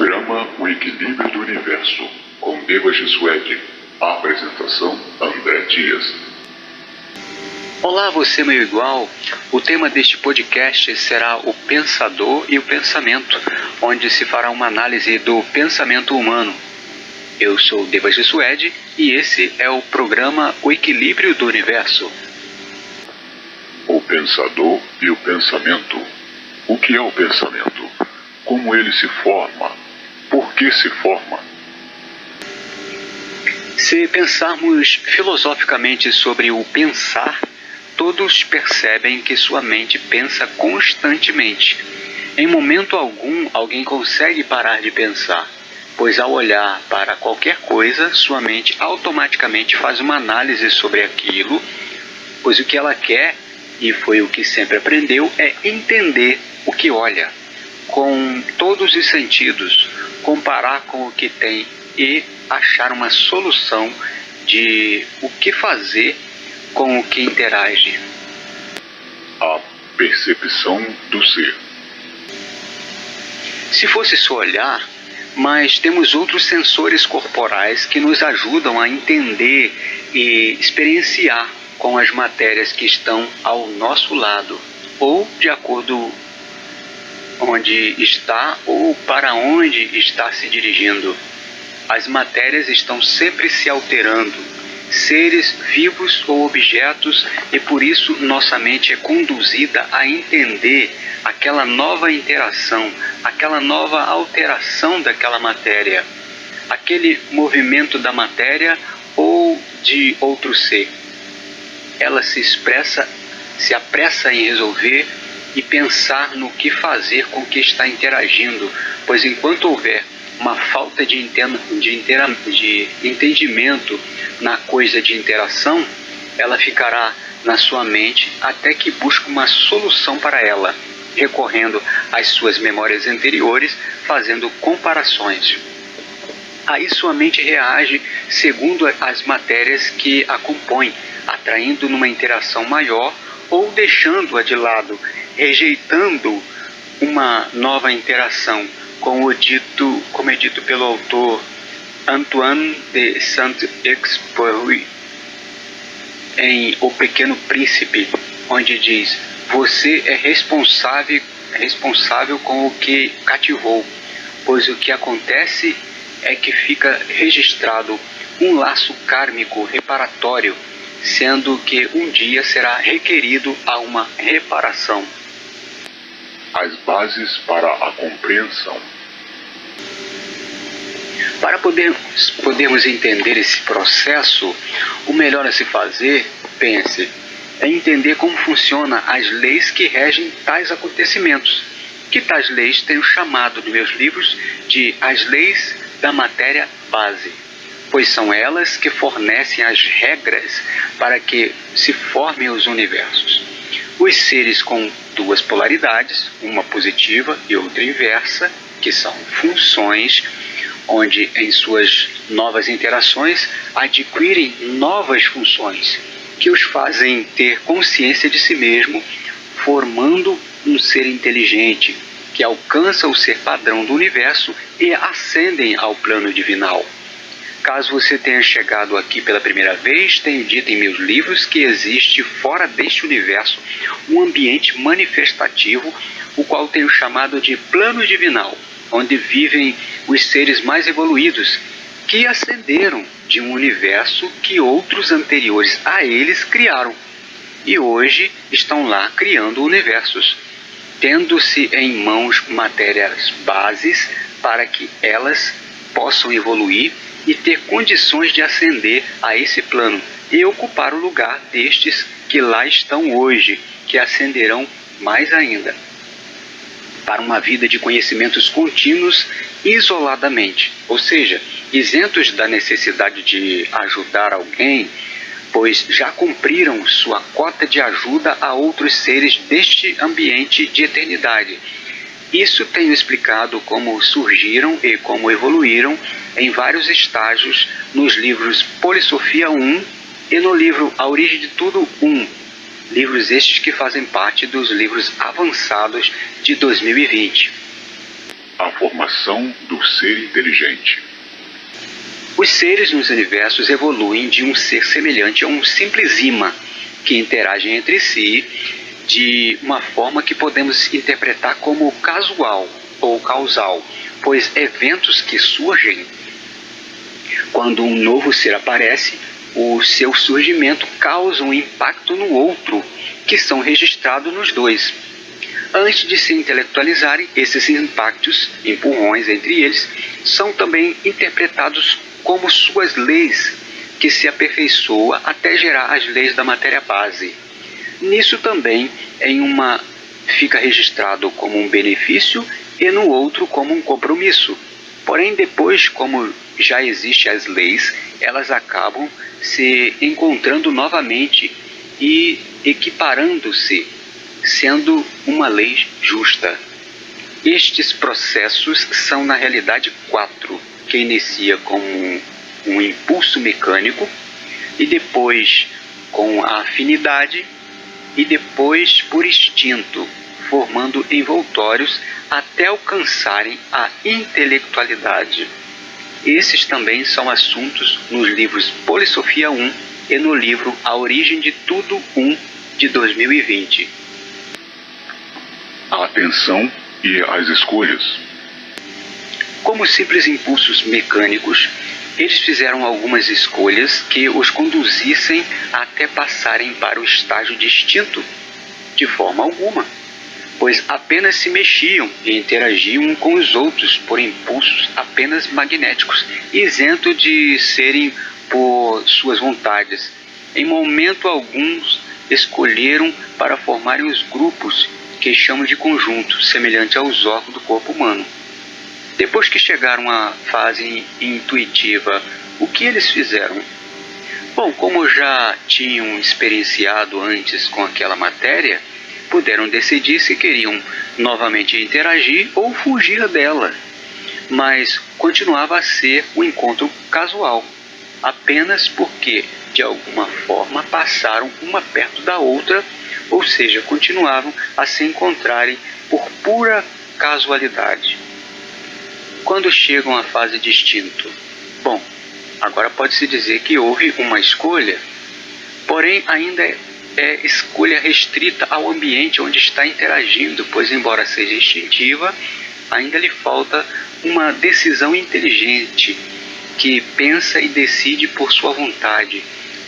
Programa O Equilíbrio do Universo, com Eva Gissuede. Apresentação, André Dias. Olá, você meu igual. O tema deste podcast será o pensador e o pensamento, onde se fará uma análise do pensamento humano. Eu sou Eva Gissuede e esse é o programa O Equilíbrio do Universo. O pensador e o pensamento. O que é o pensamento? Como ele se forma? Por que se forma? Se pensarmos filosoficamente sobre o pensar, todos percebem que sua mente pensa constantemente. Em momento algum, alguém consegue parar de pensar, pois ao olhar para qualquer coisa, sua mente automaticamente faz uma análise sobre aquilo, pois o que ela quer, e foi o que sempre aprendeu, é entender o que olha, com todos os sentidos, comparar com o que tem e achar uma solução de o que fazer com o que interage. A percepção do ser. Se fosse só olhar, mas temos outros sensores corporais que nos ajudam a entender e experienciar com as matérias que estão ao nosso lado, ou de acordo onde está ou para onde está se dirigindo. As matérias estão sempre se alterando, seres vivos ou objetos, e por isso nossa mente é conduzida a entender aquela nova interação, aquela nova alteração daquela matéria, aquele movimento da matéria ou de outro ser. Ela se apressa em resolver e pensar no que fazer com o que está interagindo, pois enquanto houver uma falta de entendimento na coisa de interação, ela ficará na sua mente até que busque uma solução para ela, recorrendo às suas memórias anteriores, fazendo comparações. Aí sua mente reage segundo as matérias que a compõem, atraindo numa interação maior ou deixando-a de lado, rejeitando uma nova interação, como é dito pelo autor Antoine de Saint-Exupéry em O Pequeno Príncipe, onde diz: você é responsável com o que cativou, pois o que acontece é que fica registrado um laço kármico reparatório, sendo que um dia será requerido a uma reparação. As bases para a compreensão. Para podermos entender esse processo, o melhor a se fazer, pense, é entender como funcionam as leis que regem tais acontecimentos, que tais leis tenho chamado nos meus livros de as leis da matéria base, pois são elas que fornecem as regras para que se formem os universos. Os seres com duas polaridades, uma positiva e outra inversa, que são funções, onde em suas novas interações adquirem novas funções, que os fazem ter consciência de si mesmo, formando um ser inteligente, que alcança o ser padrão do universo e ascendem ao plano divinal. Caso você tenha chegado aqui pela primeira vez, tenho dito em meus livros que existe fora deste universo um ambiente manifestativo, o qual tenho chamado de plano divinal, onde vivem os seres mais evoluídos, que ascenderam de um universo que outros anteriores a eles criaram, e hoje estão lá criando universos, tendo-se em mãos matérias bases para que elas possam evoluir e ter condições de ascender a esse plano e ocupar o lugar destes que lá estão hoje, que ascenderão mais ainda, para uma vida de conhecimentos contínuos isoladamente, ou seja, isentos da necessidade de ajudar alguém, pois já cumpriram sua cota de ajuda a outros seres deste ambiente de eternidade. Isso tenho explicado como surgiram e como evoluíram em vários estágios nos livros Polissofia 1 e no livro A Origem de Tudo 1, livros estes que fazem parte dos livros avançados de 2020. a formação do ser inteligente. Os seres nos universos evoluem de um ser semelhante a um simples imã, que interagem entre si de uma forma que podemos interpretar como casual ou causal, pois eventos que surgem quando um novo ser aparece, o seu surgimento causa um impacto no outro, que são registrados nos dois. Antes de se intelectualizarem, esses impactos, empurrões entre eles, são também interpretados como suas leis, que se aperfeiçoa até gerar as leis da matéria base. Nisso também, fica registrado como um benefício e no outro como um compromisso. Porém, depois, como já existem as leis, elas acabam se encontrando novamente e equiparando-se, sendo uma lei justa. Estes processos são, na realidade, 4, que inicia como um impulso mecânico, e depois com a afinidade, e depois por instinto, formando envoltórios até alcançarem a intelectualidade. Esses também são assuntos nos livros Polissofia 1 e no livro A Origem de Tudo 1, de 2020. A atenção e as escolhas. Como simples impulsos mecânicos, eles fizeram algumas escolhas que os conduzissem até passarem para o estágio de instinto? De forma alguma, pois apenas se mexiam e interagiam com os outros por impulsos apenas magnéticos, isento de serem por suas vontades. Em momento algum escolheram para formarem os grupos que chamam de conjunto, semelhante aos órgãos do corpo humano. Depois que chegaram à fase intuitiva, o que eles fizeram? Bom, como já tinham experienciado antes com aquela matéria, puderam decidir se queriam novamente interagir ou fugir dela. Mas continuava a ser um encontro casual, apenas porque, de alguma forma, passaram uma perto da outra, ou seja, continuavam a se encontrarem por pura casualidade. Quando chegam à fase de instinto? Bom, agora pode-se dizer que houve uma escolha, porém ainda é escolha restrita ao ambiente onde está interagindo, pois embora seja instintiva, ainda lhe falta uma decisão inteligente, que pensa e decide por sua vontade,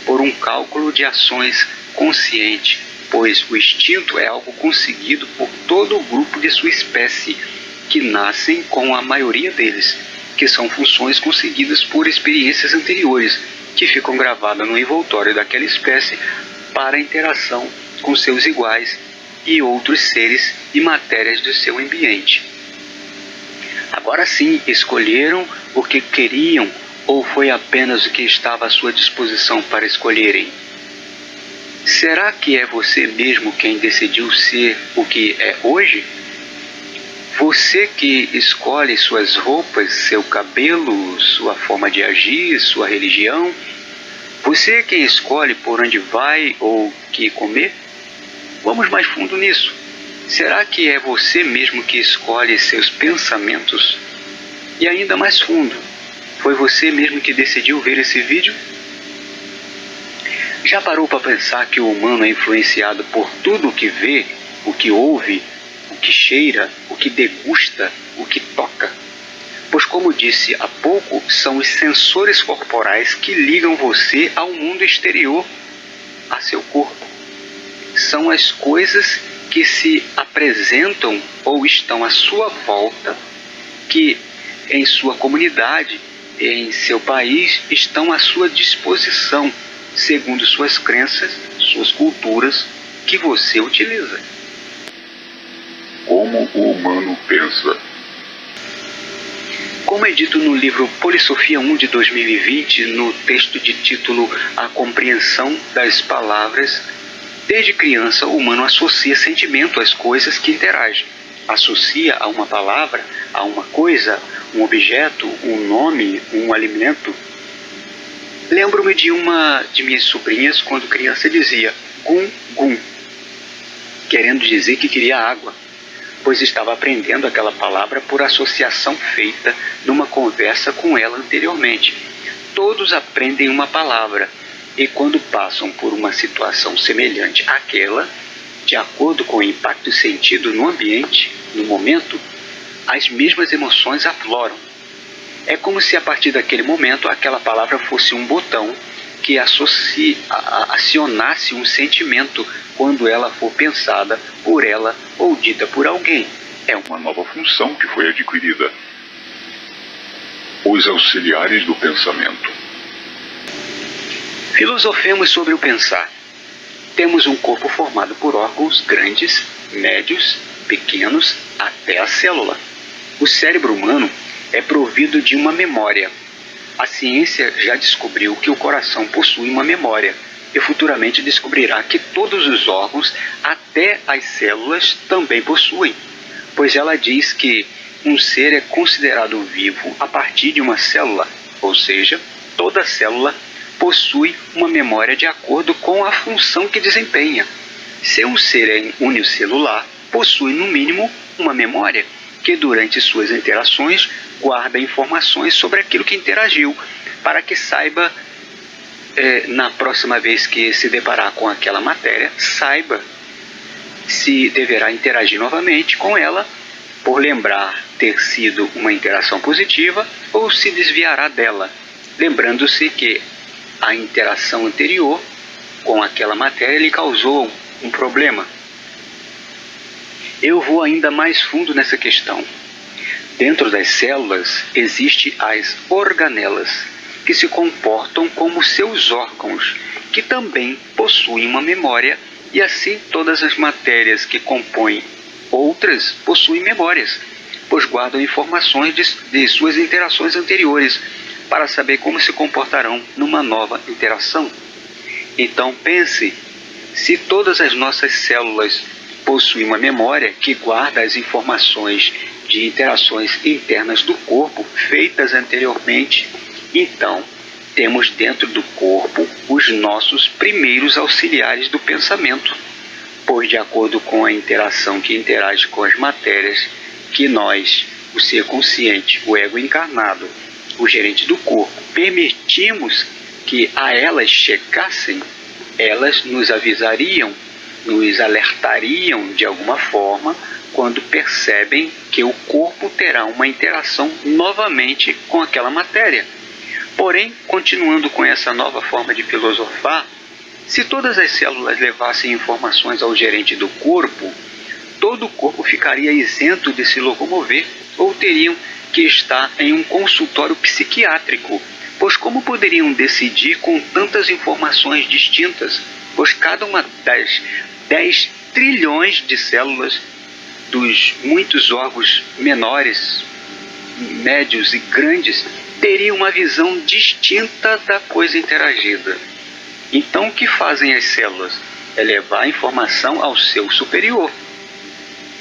por um cálculo de ações consciente, pois o instinto é algo conseguido por todo o grupo de sua espécie, que nascem com a maioria deles, que são funções conseguidas por experiências anteriores, que ficam gravadas no envoltório daquela espécie para a interação com seus iguais e outros seres e matérias do seu ambiente. Agora sim, escolheram o que queriam ou foi apenas o que estava à sua disposição para escolherem? Será que é você mesmo quem decidiu ser o que é hoje? Você que escolhe suas roupas, seu cabelo, sua forma de agir, sua religião? Você é quem escolhe por onde vai ou o que comer? Vamos mais fundo nisso. Será que é você mesmo que escolhe seus pensamentos? E ainda mais fundo, foi você mesmo que decidiu ver esse vídeo? Já parou para pensar que o humano é influenciado por tudo o que vê, o que ouve, o que cheira, o que degusta, o que toca? Pois, como disse há pouco, são os sensores corporais que ligam você ao mundo exterior, a seu corpo. São as coisas que se apresentam ou estão à sua volta, que em sua comunidade, em seu país, estão à sua disposição, segundo suas crenças, suas culturas, que você utiliza. Como o humano pensa. Como é dito no livro Polissofia 1 de 2020, no texto de título A Compreensão das Palavras, desde criança o humano associa sentimento às coisas que interagem. Associa a uma palavra, a uma coisa, um objeto, um nome, um alimento. Lembro-me de uma de minhas sobrinhas, quando criança, dizia gum, gum, querendo dizer que queria água. pois estava aprendendo aquela palavra por associação feita numa conversa com ela anteriormente. Todos aprendem uma palavra, e quando passam por uma situação semelhante àquela, de acordo com o impacto sentido no ambiente, no momento, as mesmas emoções afloram. É como se a partir daquele momento aquela palavra fosse um botão que acionasse um sentimento quando ela for pensada por ela ou dita por alguém. É uma nova função que foi adquirida. Os auxiliares do pensamento. Filosofemos sobre o pensar. Temos um corpo formado por órgãos grandes, médios, pequenos, até a célula. O cérebro humano é provido de uma memória. A ciência já descobriu que o coração possui uma memória e futuramente descobrirá que todos os órgãos, até as células, também possuem, pois ela diz que um ser é considerado vivo a partir de uma célula, ou seja, toda célula possui uma memória de acordo com a função que desempenha. Se um ser é unicelular, possui no mínimo uma memória, que durante suas interações guarda informações sobre aquilo que interagiu, para que saiba, na próxima vez que se deparar com aquela matéria, saiba se deverá interagir novamente com ela, por lembrar ter sido uma interação positiva, ou se desviará dela, lembrando-se que a interação anterior com aquela matéria lhe causou um problema. Eu vou ainda mais fundo nessa questão. Dentro das células existem as organelas, que se comportam como seus órgãos, que também possuem uma memória, e assim todas as matérias que compõem outras possuem memórias, pois guardam informações de suas interações anteriores, para saber como se comportarão numa nova interação. Então pense, se todas as nossas células possuem uma memória que guarda as informações de interações internas do corpo feitas anteriormente, então temos dentro do corpo os nossos primeiros auxiliares do pensamento, pois de acordo com a interação que interage com as matérias que nós, o ser consciente, o ego encarnado, o gerente do corpo, permitimos que a elas chegassem, elas nos avisariam, nos alertariam de alguma forma quando percebem que o corpo terá uma interação novamente com aquela matéria. Porém, continuando com essa nova forma de filosofar, se todas as células levassem informações ao gerente do corpo, todo o corpo ficaria isento de se locomover, ou teriam que estar em um consultório psiquiátrico, pois como poderiam decidir com tantas informações distintas, pois cada uma das 10 trilhões de células dos muitos órgãos menores, médios e grandes teria uma visão distinta da coisa interagida. Então o que fazem as células? É levar a informação ao seu superior,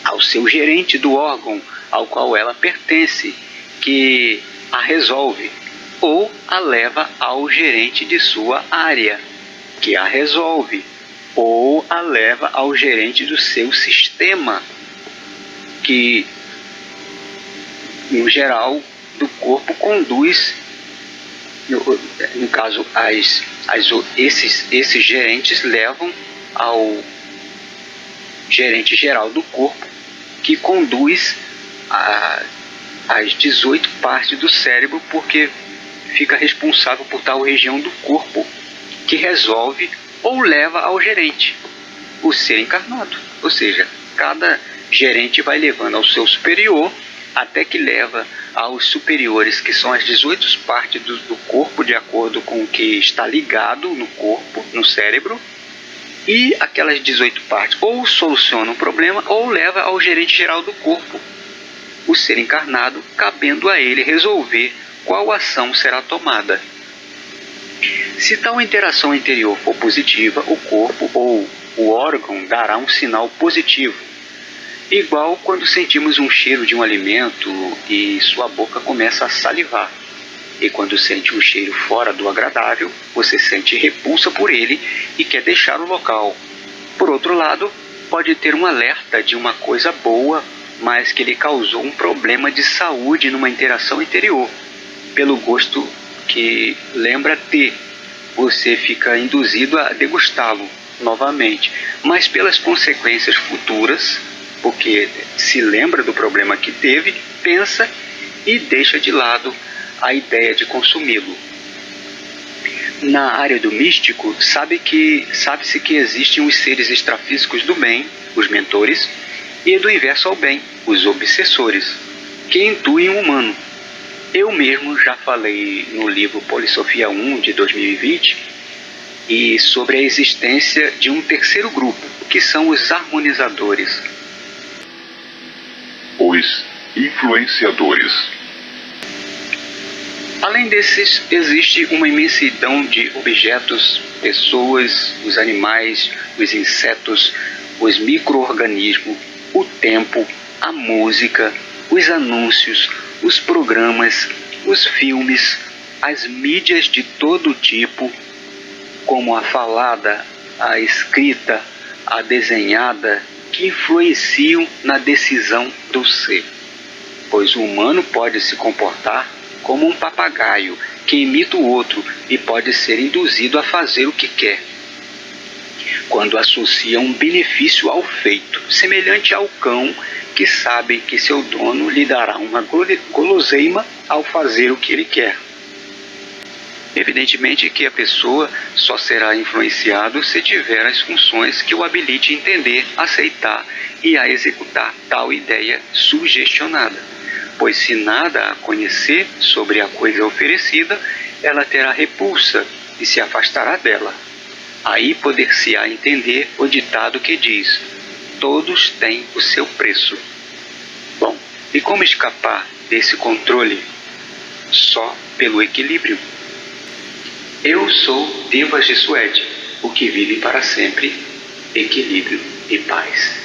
ao seu gerente do órgão ao qual ela pertence, que a resolve, ou a leva ao gerente de sua área, que a resolve, ou a leva ao gerente do seu sistema, que no geral do corpo conduz, no caso esses gerentes levam ao gerente geral do corpo, que conduz as 18 partes do cérebro, porque fica responsável por tal região do corpo, que resolve ou leva ao gerente, o ser encarnado. Ou seja, cada gerente vai levando ao seu superior, até que leva aos superiores, que são as 18 partes do corpo, de acordo com o que está ligado no corpo, no cérebro, e aquelas 18 partes ou solucionam o problema ou leva ao gerente geral do corpo, o ser encarnado, cabendo a ele resolver qual ação será tomada. Se tal interação interior for positiva, o corpo ou o órgão dará um sinal positivo, igual quando sentimos um cheiro de um alimento e sua boca começa a salivar. E quando sente um cheiro fora do agradável, você sente repulsa por ele e quer deixar o local. Por outro lado, pode ter um alerta de uma coisa boa mas que lhe causou um problema de saúde numa interação interior, pelo gosto que lembra ter. Você fica induzido a degustá-lo novamente, mas pelas consequências futuras, porque se lembra do problema que teve, pensa e deixa de lado a ideia de consumi-lo. Na área do místico, sabe-se que existem os seres extrafísicos do bem, os mentores, e do inverso ao bem, os obsessores, que intuem o humano. Eu mesmo já falei no livro Polissofia 1 de 2020 e sobre a existência de um terceiro grupo, que são os harmonizadores. Os influenciadores. Além desses, existe uma imensidão de objetos, pessoas, os animais, os insetos, os micro-organismos, o tempo, a música, os anúncios, os programas, os filmes, as mídias de todo tipo, como a falada, a escrita, a desenhada, que influenciam na decisão do ser. Pois o humano pode se comportar como um papagaio que imita o outro e pode ser induzido a fazer o que quer, quando associa um benefício ao feito, semelhante ao cão que sabe que seu dono lhe dará uma guloseima ao fazer o que ele quer. Evidentemente que a pessoa só será influenciado se tiver as funções que o habilite a entender, aceitar e a executar tal ideia sugestionada. Pois se nada a conhecer sobre a coisa oferecida, ela terá repulsa e se afastará dela. Aí poder-se-á entender o ditado que diz: todos têm o seu preço. Bom, e como escapar desse controle? Só pelo equilíbrio. Eu sou Deva Jesuete, o que vive para sempre, equilíbrio e paz.